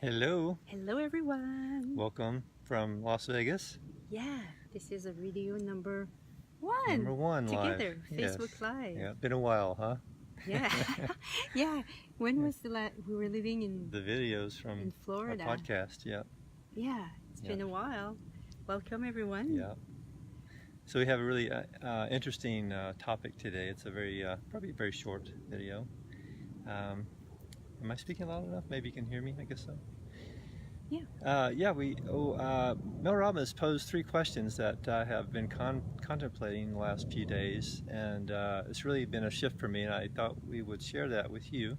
Hello, Hello everyone! welcome from Las Vegas. Yeah, this is a video number Number one one live. together, Yes. Facebook Live. Yeah, been a while, huh? Yeah, yeah. When was the last? We were living in The videos from in our Florida. podcast. Yeah, Yeah, it's Yeah. been a while. Welcome everyone. yeah. So we have a really interesting topic today. It's a probably a very short video. Am I speaking loud enough? Maybe you can hear me. I guess so. Yeah. Mel Robbins posed 3 questions that I have been contemplating the last few days, and it's really been a shift for me, and I thought we would share that with you.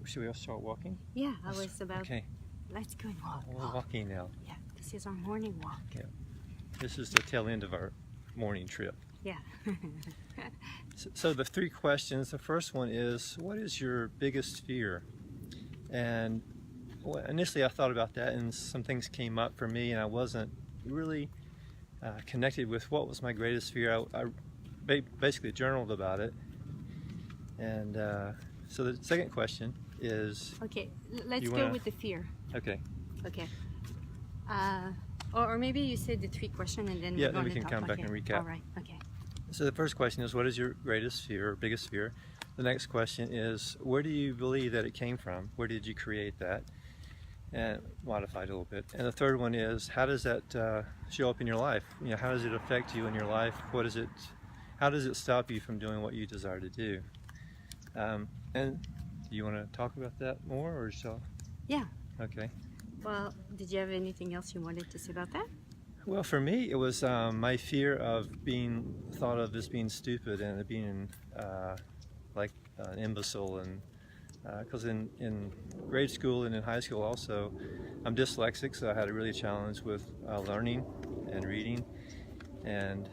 Should we all start walking? Yeah, I was about. Okay, Let's go and walk. we're walking now. Yeah, this is our morning walk. This is the tail end of our morning trip. Yeah. So the 3 questions, the first one is, what is your biggest fear? And initially I thought about that, and some things came up for me, and I wasn't really connected with what was my greatest fear. I basically journaled about it. And so the second question is... Okay, let's go with the fear. Okay. Okay. Or maybe you said the 3 questions and then Yeah, we're then we going can to come back and recap. All right, okay. So the first question is, what is your greatest fear or biggest fear? The next question is, where do you believe that it came from? Where did you create that? And modified a little bit. And the third one is, how does that show up in your life? You know, how does it affect you in your life? How does it stop you from doing what you desire to do? And do you want to talk about that more, or shall? Yeah. Okay. Well, did you have anything else you wanted to say about that? Well, for me, it was my fear of being thought of as being stupid and being like an imbecile, and because in grade school and in high school also, I'm dyslexic, so I had a really challenge with learning and reading, and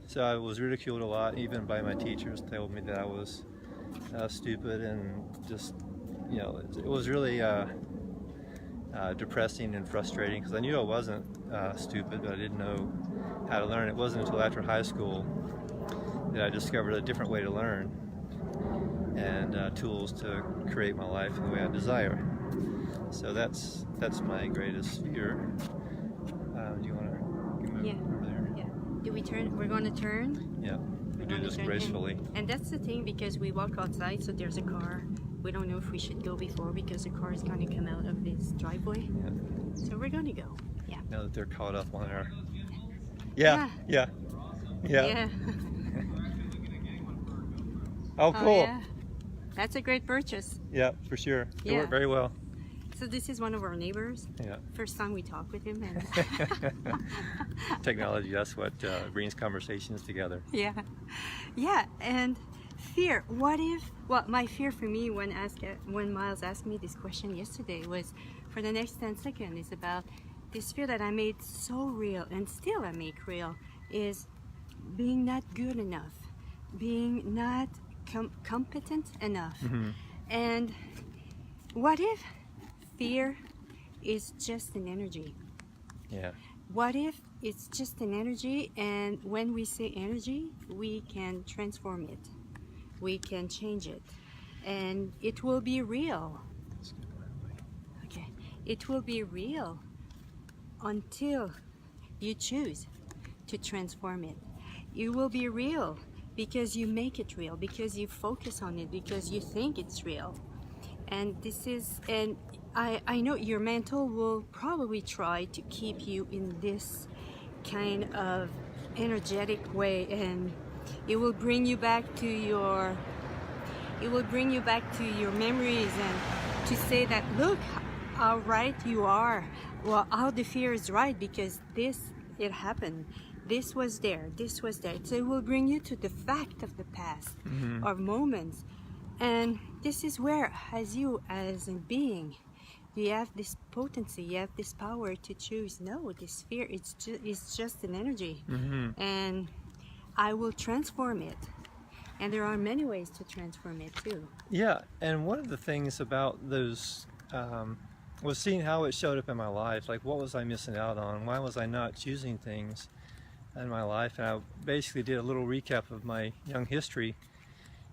so I was ridiculed a lot, even by my teachers. They told me that I was stupid, and just, you know, it was really depressing and frustrating, because I knew I wasn't stupid, but I didn't know how to learn. It wasn't until after high school that I discovered a different way to learn, and tools to create my life the way I desire. So that's my greatest fear. Do you want to move over there? Yeah. Do we turn? We're going to turn? Yeah. We do this gracefully. And that's the thing, because we walk outside, so there's a car. We don't know if we should go before, because the car is going to come out of this driveway. Yeah. So we're going to go. Yeah. Now that they're caught up on our... Yeah. Oh, cool. Yeah. That's a great purchase. Yeah, for sure. It Yeah. worked very well. So this is one of our neighbors. Yeah. First time we talk with him. And Technology, that's what brings conversations together. Yeah. Yeah, and fear. What if, well, my fear for me when Miles asked me this question yesterday was, for the next 10 seconds, is about this fear that I made so real, and still I make real, is being not good enough, being not competent enough. Mm-hmm. And what if fear is just an energy? Yeah. What if it's just an energy, and when we say energy, we can transform it, we can change it, and it will be real. Okay, it will be real until you choose to transform it. It will be real because you make it real, because you focus on it, because you think it's real. And this is, and I know your mental will probably try to keep you in this kind of energetic way, and it will bring you back to your memories, and to say that, look how right you are, well, how the fear is right, because it happened, this was there. So it will bring you to the fact of the past, Mm-hmm. or moments. And this is where, as a being, you have this potency, you have this power to choose. No, this fear is just an energy. Mm-hmm. And I will transform it. And there are many ways to transform it too. Yeah, and one of the things about those was seeing how it showed up in my life. Like, what was I missing out on? Why was I not choosing things in my life? And I basically did a little recap of my young history,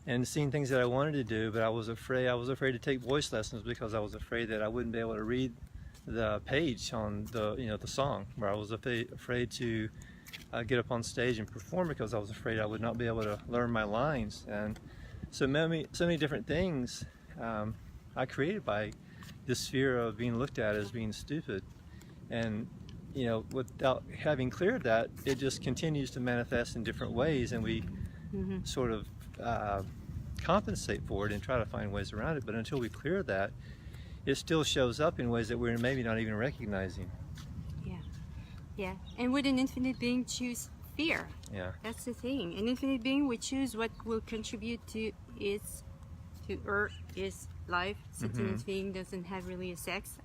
and seeing things that I wanted to do, but I was afraid. I was afraid to take voice lessons because I was afraid that I wouldn't be able to read the page on the the song, where I was afraid to get up on stage and perform because I was afraid I would not be able to learn my lines. And so many different things I created by this fear of being looked at as being stupid. And without having cleared that, it just continues to manifest in different ways, and we sort of compensate for it and try to find ways around it. But until we clear that, it still shows up in ways that we're maybe not even recognizing. Yeah. And would an infinite being choose fear? Yeah. That's the thing. An infinite being would choose what will contribute to its life, since an infinite being doesn't have really a sex.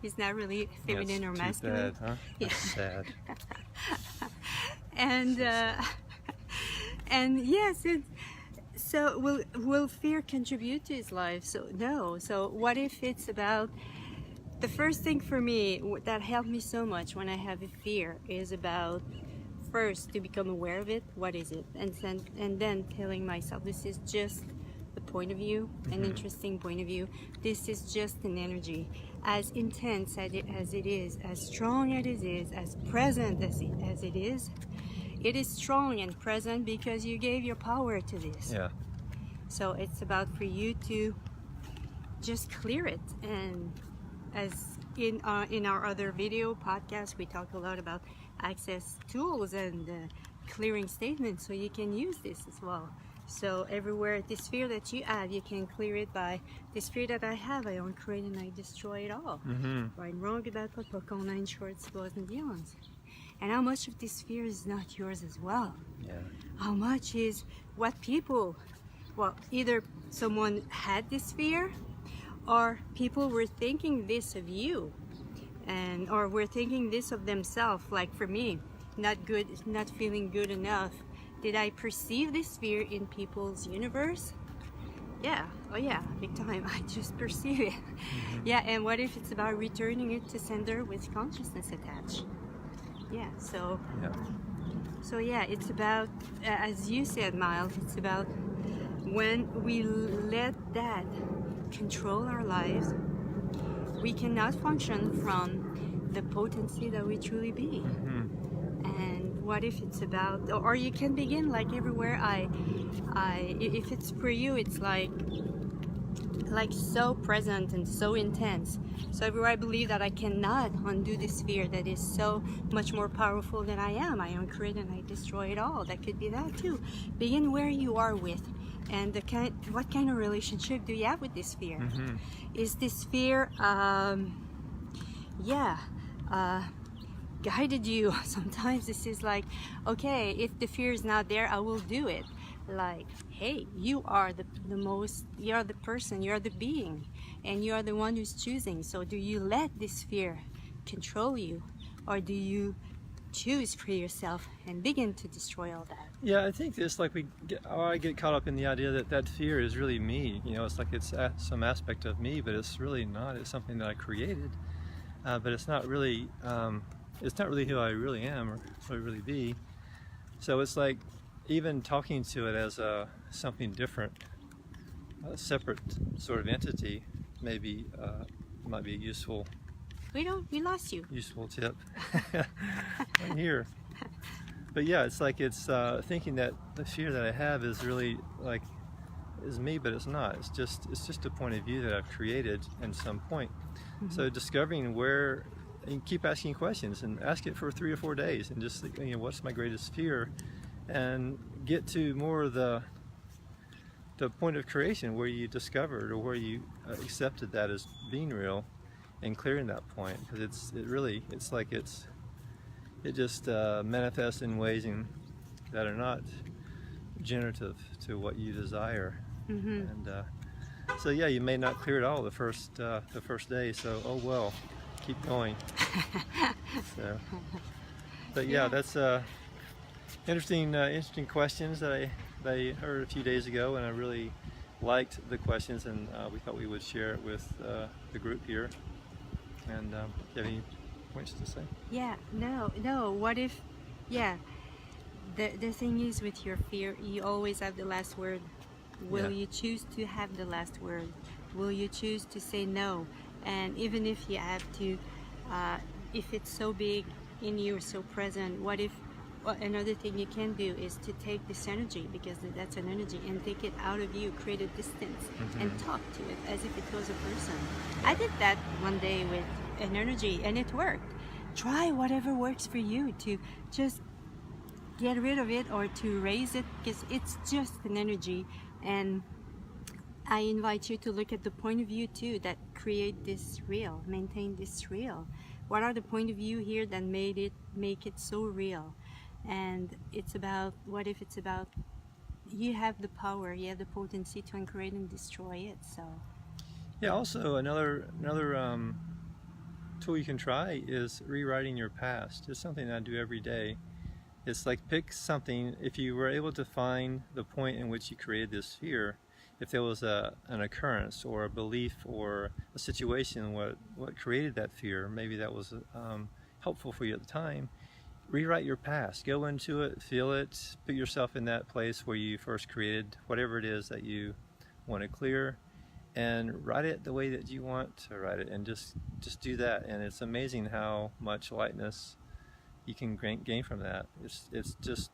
He's not really feminine or masculine. Too bad, huh? That's sad. And yes, so will fear contribute to his life? So no. So what if it's about, the first thing for me that helped me so much when I have a fear is about first to become aware of it. What is it? And then telling myself, this is just the point of view, an interesting point of view. This is just an energy, as intense as it is, as strong as it is, as present as it is. It is strong and present because you gave your power to this. Yeah. So it's about for you to just clear it. And as in our other video podcast, we talk a lot about access tools and clearing statements, so you can use this as well. So everywhere, this fear that you have, you can clear it by this fear that I have, I uncreate and I destroy it all. Right and wrong about what qu'on a in shorts, goes and beyonds. And how much of this fear is not yours as well? Yeah. How much is what people, well, either someone had this fear, or people were thinking this of you, or were thinking this of themselves. Like for me, not feeling good enough. Did I perceive this fear in people's universe? Yeah. Oh yeah, big time. I just perceive it. Yeah. And what if it's about returning it to sender with consciousness attached? Yeah. So yeah, it's about, as you said, Miles, it's about when we let that control our lives, we cannot function from the potency that we truly be. And what if it's about, or you can begin like everywhere if it's for you, it's like so present and so intense. So everywhere I believe that I cannot undo this fear that is so much more powerful than I am, I uncreate and I destroy it all. That could be that too. Begin where you are with, and what kind of relationship do you have with this fear? Is this fear guided you? Sometimes this is like, okay, if the fear is not there, I will do it. Like, hey, you are you're the person, you're the being, and you are the one who's choosing. So do you let this fear control you, or do you choose for yourself and begin to destroy all that? Yeah, I think it's like I get caught up in the idea that fear is really me. It's like it's some aspect of me, but it's really not. It's something that I created, but it's not really who I really am or who I really be. So it's like even talking to it as something different, a separate sort of entity, maybe might be a useful. We lost you. Useful tip. I'm here. But yeah, it's like it's thinking that the fear that I have is really like is me, but it's not. It's just a point of view that I've created at some point. So discovering where, and keep asking questions and ask it for 3 or 4 days, and just think, what's my greatest fear, and get to more of the point of creation where you discovered or where you accepted that as being real, and clearing that point, because it just manifests in ways that are not generative to what you desire. And so yeah, you may not clear it all the first day, so oh well, keep going. So, but yeah, that's interesting questions that I heard a few days ago, and I really liked the questions, and we thought we would share it with the group here. And do you have any points to say? Yeah, no. What if, the thing is with your fear, you always have the last word. Will Yeah. you choose to have the last word? Will you choose to say no? And even if you have to, if it's so big in you, so present, what if another thing you can do is to take this energy, because that's an energy, and take it out of you, create a distance, and talk to it as if it was a person. I did that one day with an energy, and it worked. Try whatever works for you to just get rid of it or to raise it, because it's just an energy. And I invite you to look at the point of view too that create this real, maintain this real. What are the point of view here that make it so real? And it's about, what if it's about, you have the power, you have the potency to create and destroy it. So Yeah. Also, another tool you can try is rewriting your past. It's something I do every day. It's like, pick something. If you were able to find the point in which you created this fear, if there was an occurrence or a belief or a situation, what created that fear, maybe that was helpful for you at the time, rewrite your past. Go into it, feel it, put yourself in that place where you first created whatever it is that you want to clear, and write it the way that you want to write it, and just do that. And it's amazing how much lightness you can gain from that. It's just,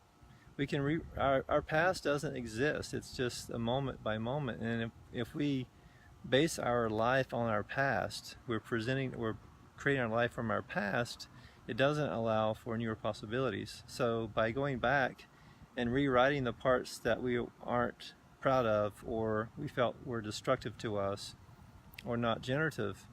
we can our past doesn't exist. It's just a moment by moment, and if we base our life on our past, we're creating our life from our past. It doesn't allow for newer possibilities. So by going back and rewriting the parts that we aren't proud of, or we felt were destructive to us or not generative,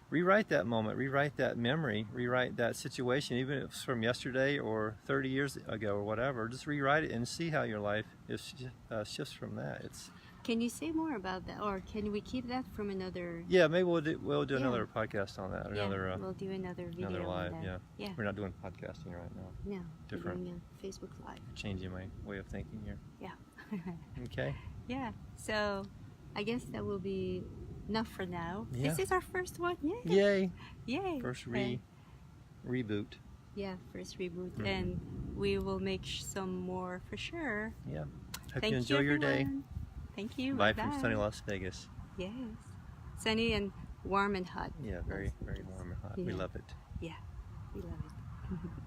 rewrite that moment, rewrite that memory, rewrite that situation, even if it's from yesterday or 30 years ago or whatever. Just rewrite it and see how your life shifts from that. can you say more about that, or can we keep that from another? Yeah, maybe we'll do Yeah. another podcast on that, Yeah, we'll do another video another live. on that. Yeah, Yeah. we're not doing podcasting right now. No, Different. we're doing a Facebook Live. Changing my way of thinking here. Yeah. Okay. Yeah. So I guess that will be enough for now. Yeah. This is our first one. Yay. Yay! Yay. First And- reboot. yeah, first reboot. Mhm. And we will make some more for sure. Yeah. Hope Thank you enjoy your day. everyone. Thank you. Bye from Bye. sunny Las Vegas. Yes. Sunny and warm and hot. Yeah, very, very warm and hot. We Yeah. love it. Yeah, we love it.